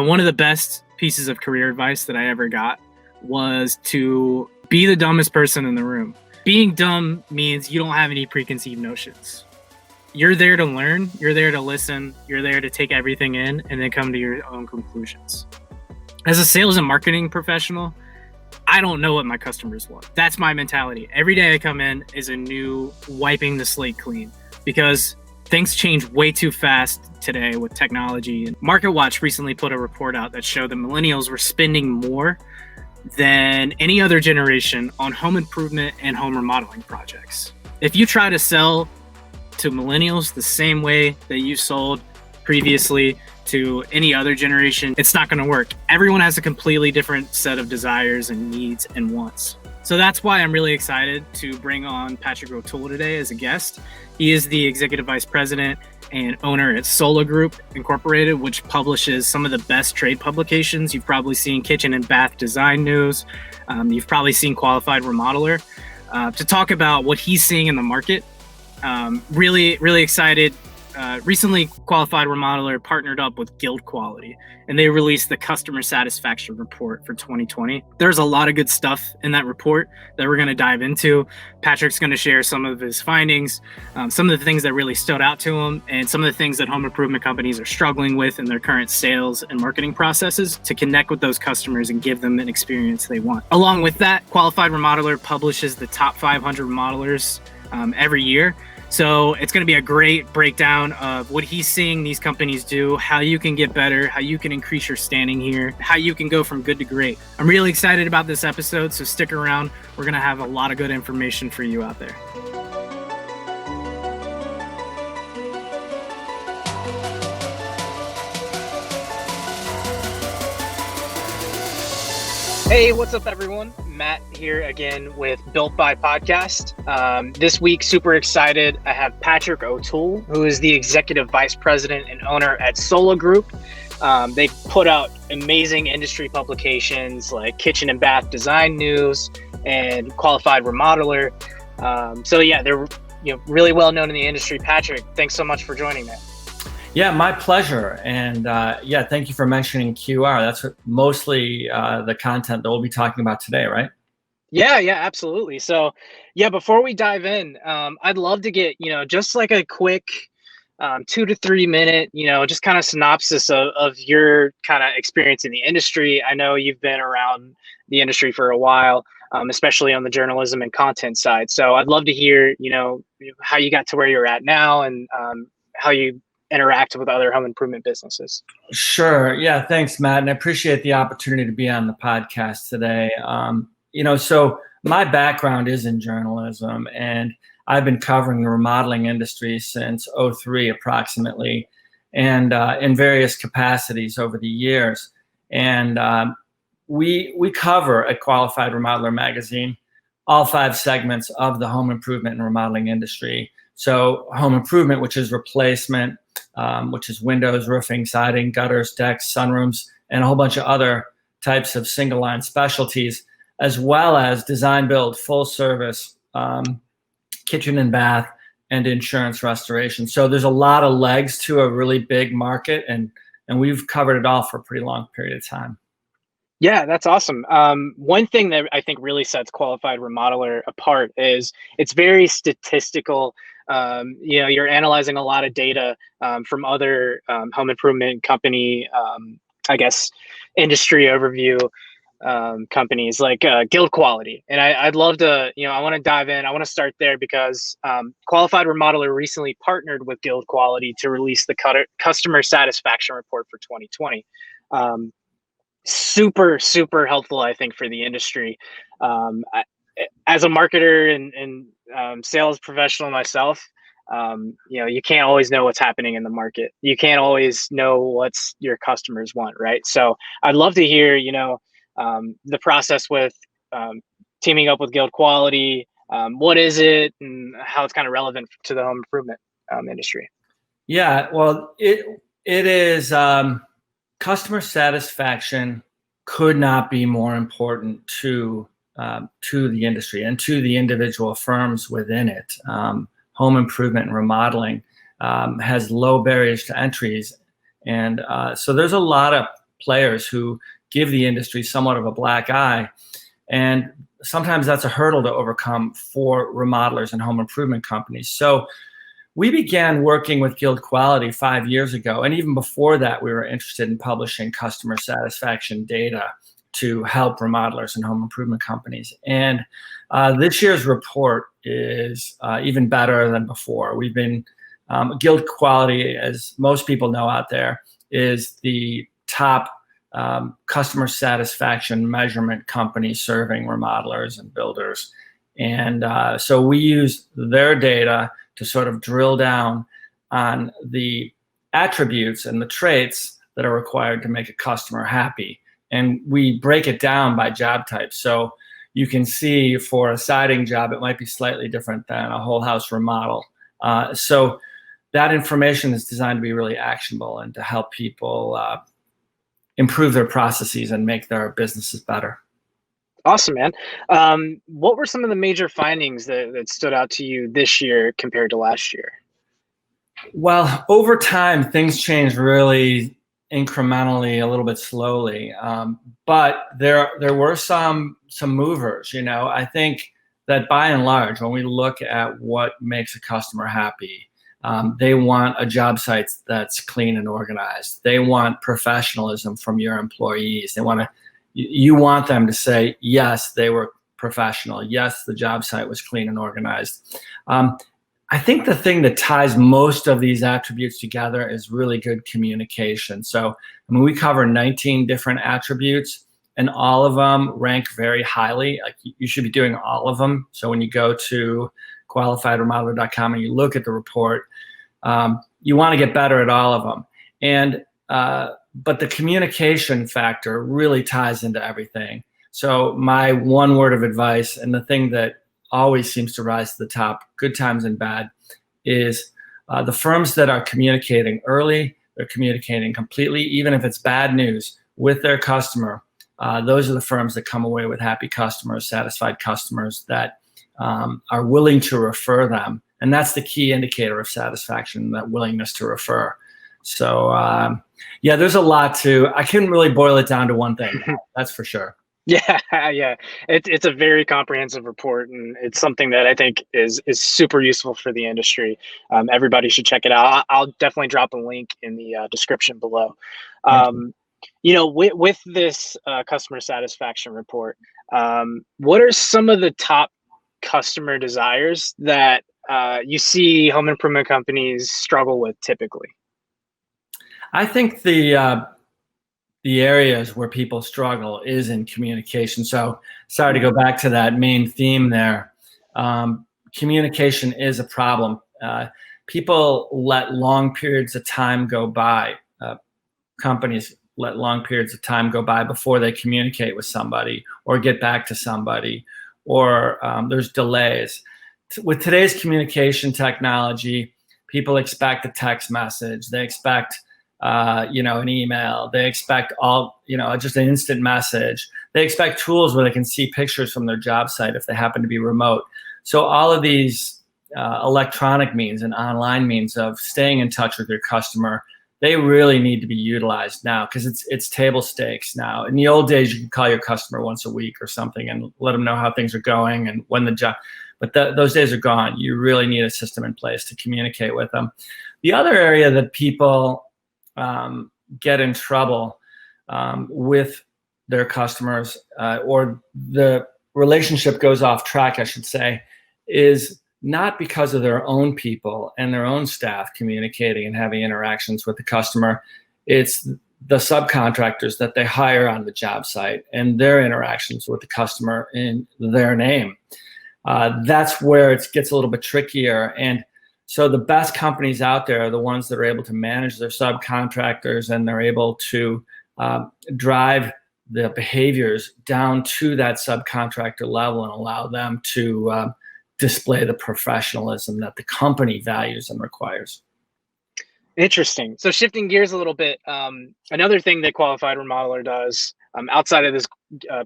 one of the best pieces of career advice that I ever got was to be the dumbest person in the room. Being dumb means you don't have any preconceived notions. You're there to learn, you're there to listen, you're there to take everything in and then come to your own conclusions. As a sales and marketing professional, I don't know what my customers want. That's my mentality. Every day I come in is a new wiping the slate clean, because things change way too fast today with technology. And MarketWatch recently put a report out that showed that millennials were spending more than any other generation on home improvement and home remodeling projects. If you try to sell to millennials the same way that you sold previously to any other generation, it's not going to work. Everyone has a completely different set of desires and needs and wants. So that's why I'm really excited to bring on Patrick O'Toole today as a guest. He is the Executive Vice President and owner at Sola Group Incorporated, which publishes some of the best trade publications. You've probably seen Kitchen and Bath Design News. You've probably seen Qualified Remodeler. To talk about what he's seeing in the market. Really, really excited. Recently, Qualified Remodeler partnered up with Guild Quality, and they released the Customer Satisfaction Report for 2020. There's a lot of good stuff in that report that we're going to dive into. Patrick's going to share some of his findings, some of the things that really stood out to him, and some of the things that home improvement companies are struggling with in their current sales and marketing processes to connect with those customers and give them an experience they want. Along with that, Qualified Remodeler publishes the top 500 remodelers every year. So it's going to be a great breakdown of what he's seeing these companies do, how you can get better, how you can increase your standing here, how you can go from good to great. I'm really excited about this episode, so stick around. We're going to have a lot of good information for you out there. Hey, what's up, everyone? Matt here again with Built By Podcast. This week, super excited. I have Patrick O'Toole, who is the Executive Vice President and Owner at Sola Group. They put out amazing industry publications like Kitchen and Bath Design News and Qualified Remodeler. They're really well known in the industry. Patrick, thanks so much for joining me. Yeah, my pleasure. And thank you for mentioning QR. That's mostly the content that we'll be talking about today, right? Yeah, absolutely. So, before we dive in, I'd love to get, just like a quick 2 to 3 minute, just kind of synopsis of your kind of experience in the industry. I know you've been around the industry for a while, especially on the journalism and content side. So I'd love to hear, how you got to where you're at now and how you interact with other home improvement businesses. Sure. Yeah. Thanks, Matt. And I appreciate the opportunity to be on the podcast today. So my background is in journalism, and I've been covering the remodeling industry since 2003 approximately, and in various capacities over the years. And we cover at Qualified Remodeler magazine all 5 segments of the home improvement and remodeling industry. So home improvement, which is replacement, which is windows, roofing, siding, gutters, decks, sunrooms, and a whole bunch of other types of single line specialties, as well as design build, full service, kitchen and bath, and insurance restoration. So there's a lot of legs to a really big market, and we've covered it all for a pretty long period of time. Yeah, that's awesome. One thing that I think really sets Qualified Remodeler apart is it's very statistical. You're analyzing a lot of data from other home improvement company, industry overview companies like Guild Quality. And I'd love to, I want to dive in. I want to start there because Qualified Remodeler recently partnered with Guild Quality to release the Customer Satisfaction Report for 2020. Super, super helpful, I think, for the industry. As a marketer and sales professional myself, you can't always know what's happening in the market. You can't always know what's your customers want, right? So I'd love to hear, the process with teaming up with Guild Quality. What is it and how it's kind of relevant to the home improvement industry? Yeah, well, it is customer satisfaction could not be more important to the industry and to the individual firms within it. Home improvement and remodeling has low barriers to entries, and so there's a lot of players who give the industry somewhat of a black eye. And sometimes that's a hurdle to overcome for remodelers and home improvement companies. So we began working with Guild Quality 5 years ago. And even before that, we were interested in publishing customer satisfaction data to help remodelers and home improvement companies. And this year's report is even better than before. We've been, Guild Quality, as most people know out there, is the top customer satisfaction measurement company serving remodelers and builders. And so we use their data to sort of drill down on the attributes and the traits that are required to make a customer happy. And we break it down by job type. So you can see for a siding job, it might be slightly different than a whole house remodel. So that information is designed to be really actionable and to help people improve their processes and make their businesses better. Awesome, man. What were some of the major findings that stood out to you this year compared to last year? Well, over time, things change really incrementally, a little bit slowly. But there were some movers. I think that by and large, when we look at what makes a customer happy, they want a job site that's clean and organized. They want professionalism from your employees. You want them to say, yes, they were professional. Yes, the job site was clean and organized. I think the thing that ties most of these attributes together is really good communication. So, we cover 19 different attributes, and all of them rank very highly. Like, you should be doing all of them. So when you go to qualifiedremodeler.com and you look at the report, you want to get better at all of them. And but the communication factor really ties into everything. So my one word of advice, and the thing that always seems to rise to the top, good times and bad, is the firms that are communicating early, they're communicating completely, even if it's bad news, with their customer. Those are the firms that come away with happy customers, satisfied customers that are willing to refer them. And that's the key indicator of satisfaction, that willingness to refer. So yeah, there's a lot I couldn't really boil it down to one thing. That's for sure. Yeah. It's a very comprehensive report, and it's something that I think is super useful for the industry. Everybody should check it out. I'll definitely drop a link in the description below. With this customer satisfaction report, what are some of the top customer desires that you see home improvement companies struggle with typically? I think the areas where people struggle is in communication. So sorry to go back to that main theme there. Communication is a problem. People let long periods of time go by. Companies let long periods of time go by before they communicate with somebody or get back to somebody, or there's delays. With today's communication technology, people expect a text message. They expect an email. They expect just an instant message. They expect tools where they can see pictures from their job site if they happen to be remote. So all of these electronic means and online means of staying in touch with your customer, they really need to be utilized now, because it's table stakes now. In the old days, you could call your customer once a week or something and let them know how things are going and when the job. But those days are gone. You really need a system in place to communicate with them. The other area that people get in trouble with their customers, or the relationship goes off track, I should say, is not because of their own people and their own staff communicating and having interactions with the customer. It's the subcontractors that they hire on the job site and their interactions with the customer in their name. That's where it gets a little bit trickier. And so the best companies out there are the ones that are able to manage their subcontractors, and they're able to drive the behaviors down to that subcontractor level and allow them to display the professionalism that the company values and requires. Interesting. So shifting gears a little bit, another thing that Qualified Remodeler does outside of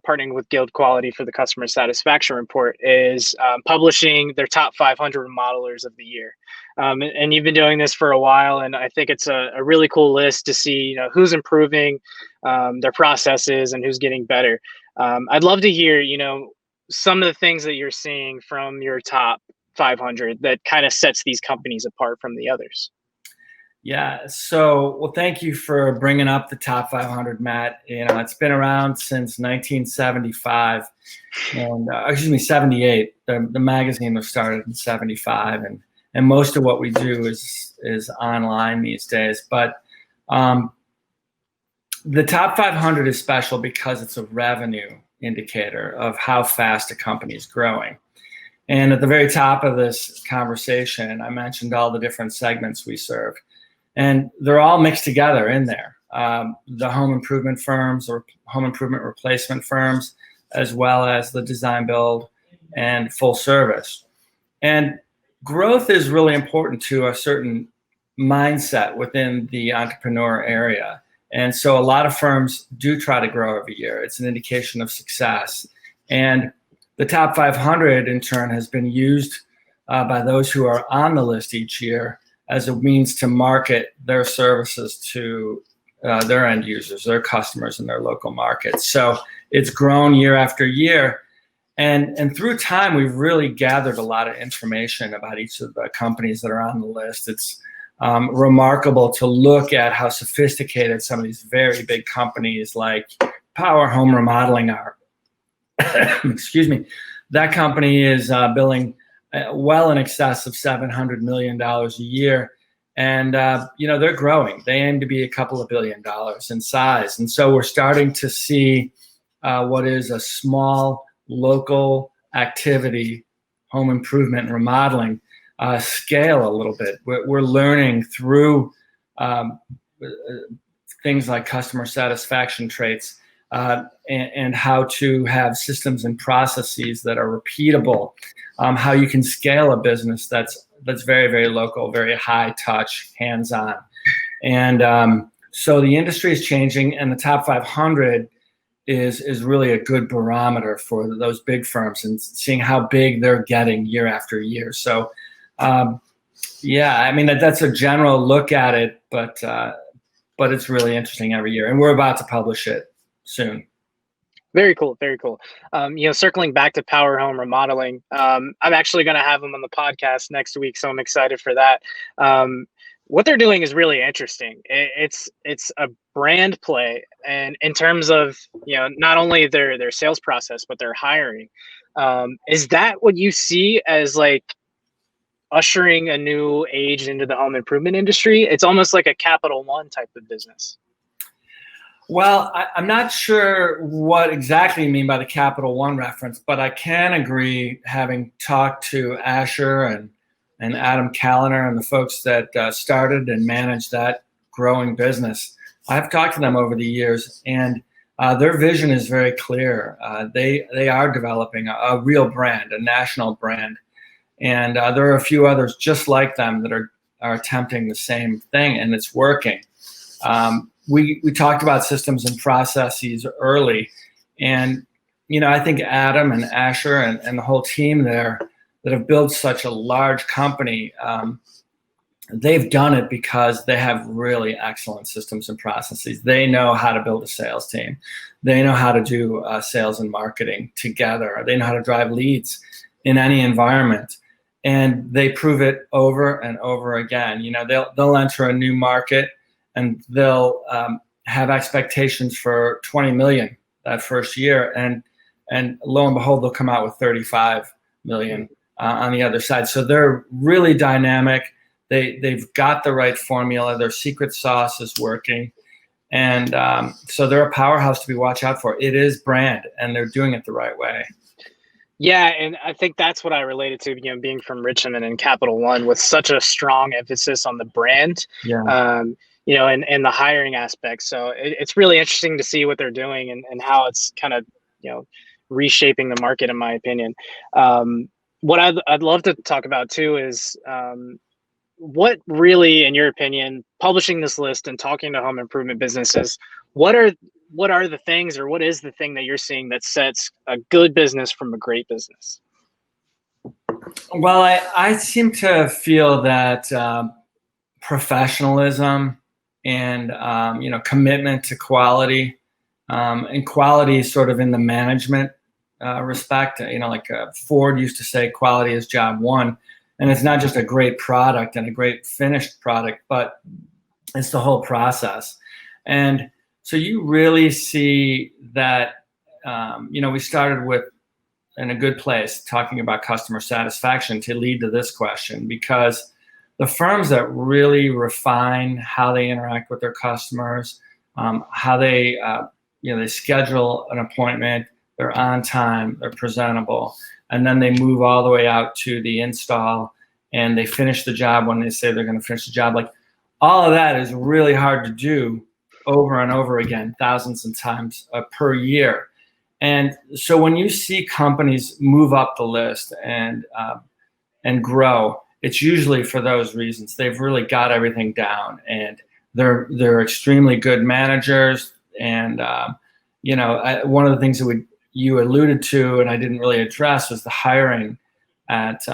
partnering with Guild Quality for the customer satisfaction report, is publishing their top 500 remodelers of the year. And you've been doing this for a while, and I think it's a really cool list to see, who's improving their processes and who's getting better. I'd love to hear, some of the things that you're seeing from your top 500 that kind of sets these companies apart from the others. Yeah. So, well, thank you for bringing up the top 500, Matt. It's been around since 1975, and 78. The magazine was started in 75, and most of what we do is online these days. But the top 500 is special because it's a revenue indicator of how fast a company is growing. And at the very top of this conversation, I mentioned all the different segments we serve. And they're all mixed together in there. The home improvement firms or home improvement replacement firms, as well as the design build and full service. And growth is really important to a certain mindset within the entrepreneur area. And so a lot of firms do try to grow every year. It's an indication of success. And the top 500 in turn has been used by those who are on the list each year as a means to market their services to their end users, their customers in their local markets. So it's grown year after year. And through time, we've really gathered a lot of information about each of the companies that are on the list. It's remarkable to look at how sophisticated some of these very big companies like Power Home Remodeling are. Excuse me. That company is billing well in excess of $700 million a year. And, they're growing. They aim to be a couple of $1 billion in size. And so we're starting to see what is a small local activity, home improvement and remodeling, scale a little bit. We're learning through things like customer satisfaction traits and how to have systems and processes that are repeatable, how you can scale a business that's very, very local, very high touch, hands-on. And so the industry is changing, and the top 500 is really a good barometer for those big firms and seeing how big they're getting year after year. So, that's a general look at it, but it's really interesting every year, and we're about to publish it soon. Very cool. Very cool. Circling back to Power Home Remodeling, I'm actually going to have them on the podcast next week, so I'm excited for that. What they're doing is really interesting. It's a brand play, and in terms of not only their sales process but their hiring. Is that what you see as like ushering a new age into the home improvement industry? It's almost like a Capital One type of business. Well, I'm not sure what exactly you mean by the Capital One reference, but I can agree, having talked to Asher and Adam Callender and the folks that started and managed that growing business. I've talked to them over the years, and their vision is very clear. They are developing a real brand, a national brand, and there are a few others just like them that are attempting the same thing, and it's working. We talked about systems and processes early, and I think Adam and Asher and the whole team there that have built such a large company, they've done it because they have really excellent systems and processes. They know how to build a sales team. They know how to do sales and marketing together. They know how to drive leads in any environment, and they prove it over and over again. They'll enter a new market, and they'll have expectations for 20 million that first year, and lo and behold, they'll come out with 35 million on the other side. So they're really dynamic. They've got the right formula. Their secret sauce is working, and so they're a powerhouse to be watched out for. It is brand, and they're doing it the right way. Yeah, and I think that's what I related to, being from Richmond and Capital One, with such a strong emphasis on the brand. Yeah. And the hiring aspect. So it's really interesting to see what they're doing and how it's kind of, reshaping the market, in my opinion. What I'd love to talk about too is what really, in your opinion, publishing this list and talking to home improvement businesses, what are what are the things, or what is the thing that you're seeing that sets a good business from a great business? Well, I seem to feel that professionalism and commitment to quality, and quality sort of in the management respect. Like Ford used to say, quality is job one, and it's not just a great product and a great finished product, but it's the whole process. And so you really see that. We started with in a good place talking about customer satisfaction to lead to this question, because the firms that really refine how they interact with their customers, how they they schedule an appointment, they're on time, they're presentable, and then they move all the way out to the install and they finish the job when they say they're going to finish the job. Like, all of that is really hard to do over and over again, thousands of times per year. And so when you see companies move up the list and grow, it's usually for those reasons. They've really got everything down, and they're extremely good managers. And one of the things that you alluded to, and I didn't really address, was the hiring at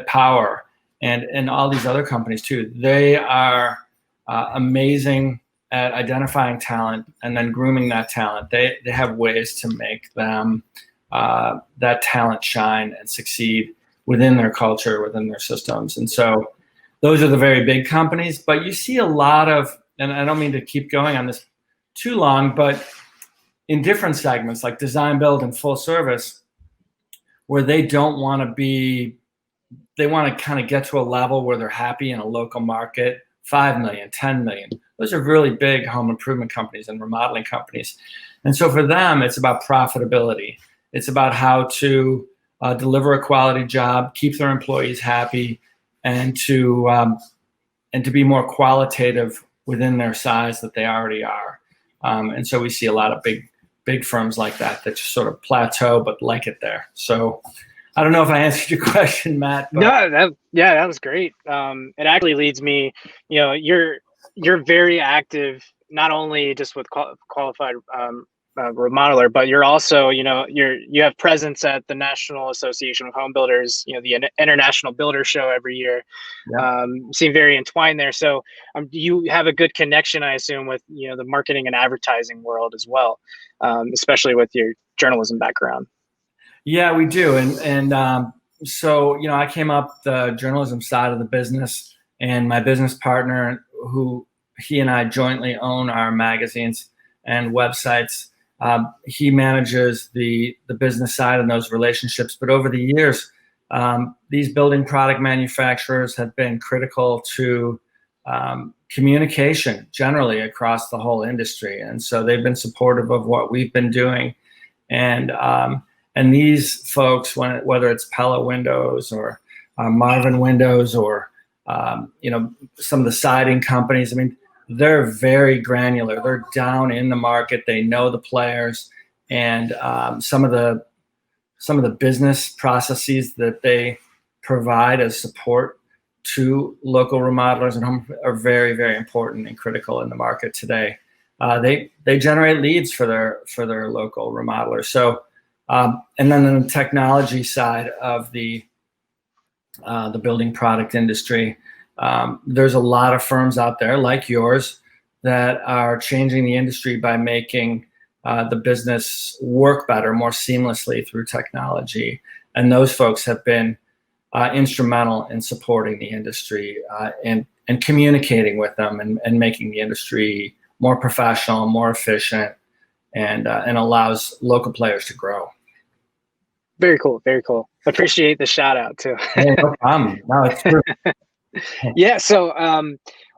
Power and all these other companies too. They are amazing at identifying talent and then grooming that talent. They have ways to make them that talent shine and succeed within their culture, within their systems. And so those are the very big companies. But you see a lot of, and I don't mean to keep going on this too long, but in different segments like design, build, and full service, where they don't want to be, they want to kind of get to a level where they're happy in a local market, 5 million, 10 million. Those are really big home improvement companies and remodeling companies. And so for them, it's about profitability. It's about how to deliver a quality job, keep their employees happy, and to be more qualitative within their size that they already are. And so we see a lot of big firms like that just sort of plateau, but like it there. So I don't know if I answered your question, Matt. But. No, that was great. It actually leads me, you're very active, not only just with Qualified Remodeler, but you're also, you have presence at the National Association of Home Builders, the International Builder Show every year. Yeah. Seem very entwined there. So you have a good connection, I assume, with, the marketing and advertising world as well, especially with your journalism background. Yeah, we do. And so, I came up the journalism side of the business, and my business partner, who he and I jointly own our magazines and websites, he manages the business side and those relationships. But over the years, these building product manufacturers have been critical to communication generally across the whole industry. And so they've been supportive of what we've been doing. And these folks, whether it's Pella Windows or Marvin Windows or some of the siding companies, I mean, they're very granular. They're down in the market. They know the players, and some of the business processes that they provide as support to local remodelers and home are very, very important and critical in the market today. They generate leads for their local remodelers. So. And then on the technology side of the building product industry, there's a lot of firms out there like yours that are changing the industry by making the business work better, more seamlessly through technology. And those folks have been instrumental in supporting the industry and communicating with them and making the industry more professional, more efficient, and allows local players to grow. Very cool. Very cool. Appreciate the shout out too. Hey, no problem. No, it's true. Yeah. So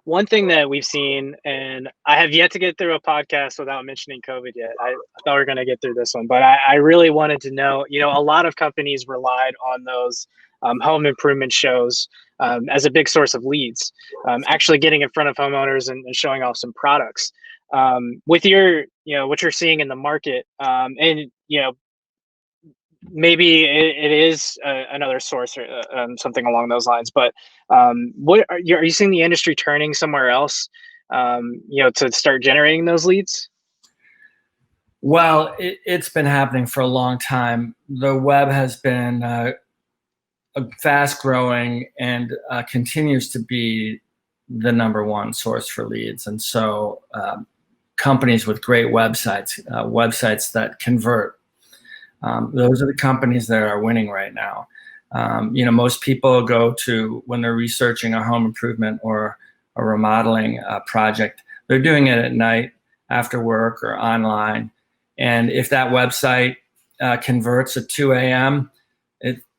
one thing that we've seen, and I have yet to get through a podcast without mentioning COVID yet. I thought we were going to get through this one, but I really wanted to know, a lot of companies relied on those home improvement shows as a big source of leads, actually getting in front of homeowners and showing off some products. With your, what you're seeing in the market, and, maybe it is another source or something along those lines, but what are you seeing the industry turning somewhere else, to start generating those leads? Well, it's been happening for a long time. The web has been fast growing and continues to be the number one source for leads. And so companies with great websites, websites that convert, those are the companies that are winning right now. Most people go to, when they're researching a home improvement or a remodeling project, they're doing it at night after work or online. And if that website converts at 2 a.m.,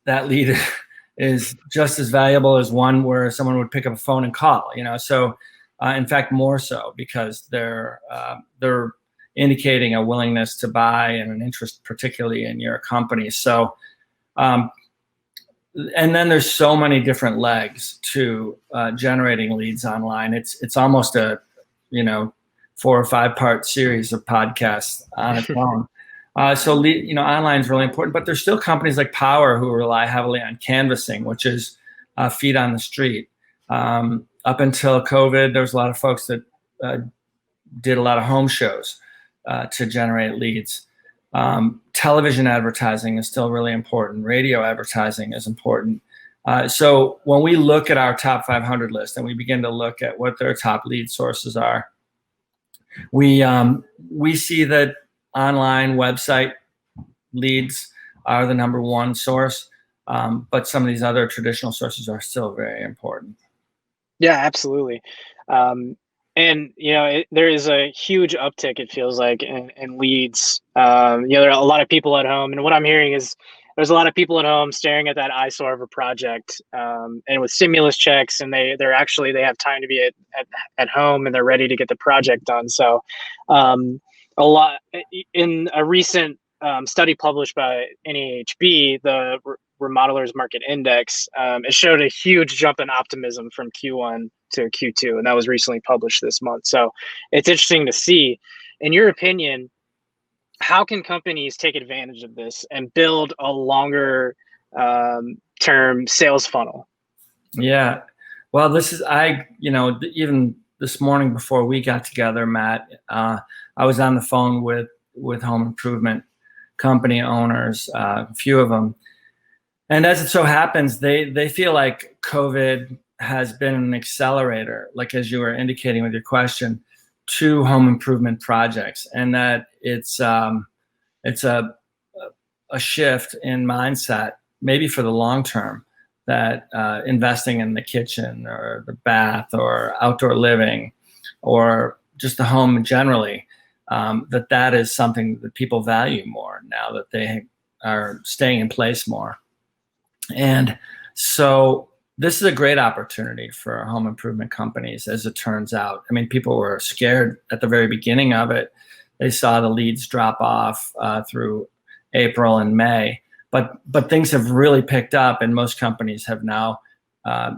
that lead is just as valuable as one where someone would pick up a phone and call. So in fact, more so, because they're indicating a willingness to buy and an interest, particularly in your company. So, and then there's so many different legs to generating leads online. It's almost a 4 or 5 part series of podcasts on its own. So online is really important, but there's still companies like Power who rely heavily on canvassing, which is feet on the street. Up until COVID, there was a lot of folks that did a lot of home shows to generate leads. Television advertising is still really important. Radio advertising is important. So when we look at our top 500 list and we begin to look at what their top lead sources are, we see that online website leads are the number one source, but some of these other traditional sources are still very important. Yeah, absolutely. And there is a huge uptick, it feels like, in leads. There are a lot of people at home, and what I'm hearing is there's a lot of people at home staring at that eyesore of a project, and with stimulus checks, and they have time to be at home, and they're ready to get the project done. So a lot in a recent study published by NAHB, the Remodelers Market Index, it showed a huge jump in optimism from Q1 to Q2, and that was recently published this month. So it's interesting to see. In your opinion, how can companies take advantage of this and build a longer term sales funnel? Yeah, well, even this morning before we got together, Matt, I was on the phone with home improvement company owners, a few of them. And as it so happens, they feel like COVID has been an accelerator, like as you were indicating with your question, to home improvement projects, and that it's a shift in mindset, maybe for the long term, that investing in the kitchen or the bath or outdoor living or just the home generally, that is something that people value more now that they are staying in place more. And so this is a great opportunity for home improvement companies, as it turns out. I mean, people were scared at the very beginning of it. They saw the leads drop off through April and May, but things have really picked up, and most companies have now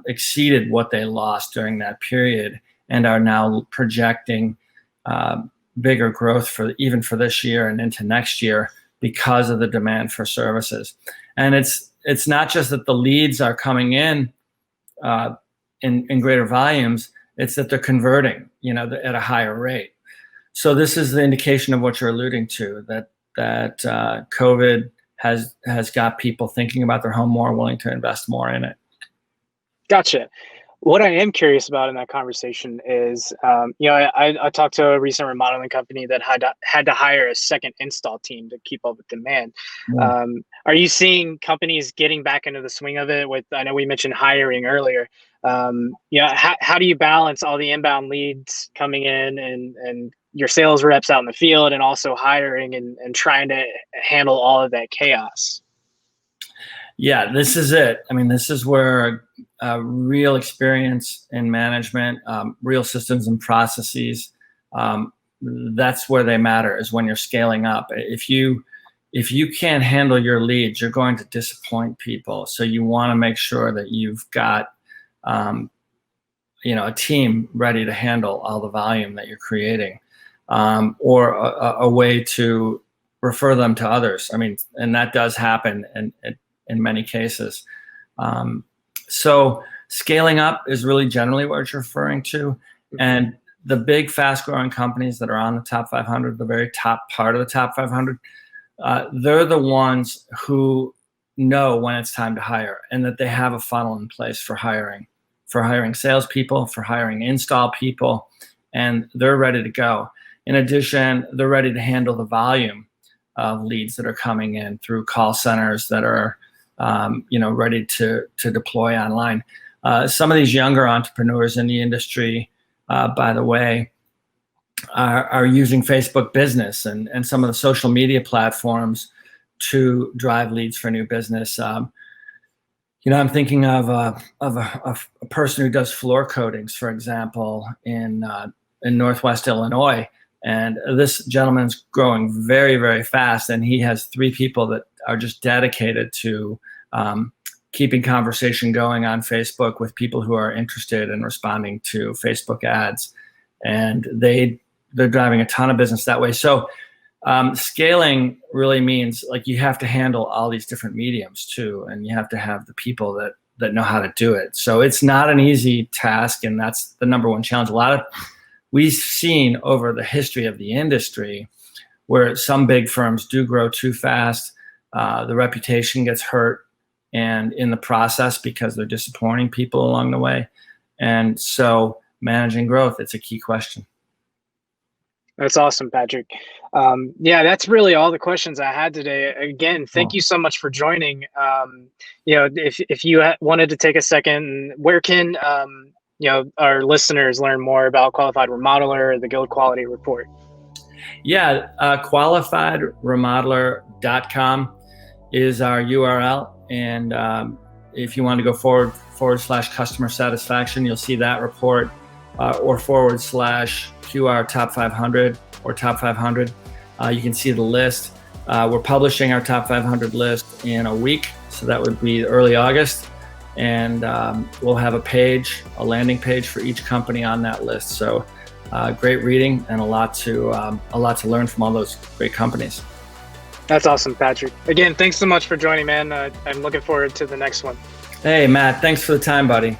exceeded what they lost during that period and are now projecting bigger growth even for this year and into next year because of the demand for services. And it's not just that the leads are coming in greater volumes, it's that they're converting, at a higher rate. So this is the indication of what you're alluding to, that COVID has got people thinking about their home more, willing to invest more in it. Gotcha. What I am curious about in that conversation is, I talked to a recent remodeling company that had to hire a second install team to keep up with demand. Are you seeing companies getting back into the swing of it? I know we mentioned hiring earlier. How do you balance all the inbound leads coming in and your sales reps out in the field, and also hiring and trying to handle all of that chaos? Yeah, this is it. I mean, this is where real experience in management, real systems and processes, that's where they matter, is when you're scaling up. If you can't handle your leads, you're going to disappoint people. So you want to make sure that you've got a team ready to handle all the volume that you're creating, or a way to refer them to others. I mean, and that does happen in many cases. So scaling up is really generally what you're referring to. And the big, fast-growing companies that are on the top 500, the very top part of the top 500, they're the ones who know when it's time to hire, and that they have a funnel in place for hiring salespeople, for hiring install people, and they're ready to go. In addition, they're ready to handle the volume of leads that are coming in through call centers that are ready to deploy online. Some of these younger entrepreneurs in the industry, by the way, are using Facebook Business and some of the social media platforms to drive leads for new business. I'm thinking of a person who does floor coatings, for example, in Northwest Illinois. And this gentleman's growing very, very fast, and he has 3 people that are just dedicated to keeping conversation going on Facebook with people who are interested in responding to Facebook ads. And they're driving a ton of business that way. So scaling really means like you have to handle all these different mediums too, and you have to have the people that know how to do it. So it's not an easy task, and that's the number one challenge. We've seen over the history of the industry where some big firms do grow too fast, the reputation gets hurt, and in the process because they're disappointing people along the way. And so managing growth, it's a key question. That's awesome, Patrick. That's really all the questions I had today. Again, thank you so much for joining. If you wanted to take a second, where can our listeners learn more about Qualified Remodeler or the Guild Quality Report? qualifiedremodeler.com is our URL. And if you want to go /customer satisfaction, you'll see that report, or /QR top 500 or top 500. You can see the list. We're publishing our top 500 list in a week, so that would be early August. And we'll have a landing page for each company on that list. So great reading and a lot to learn from all those great companies. That's awesome, Patrick. Again, thanks so much for joining, man. I'm looking forward to the next one. Hey, Matt, thanks for the time, buddy.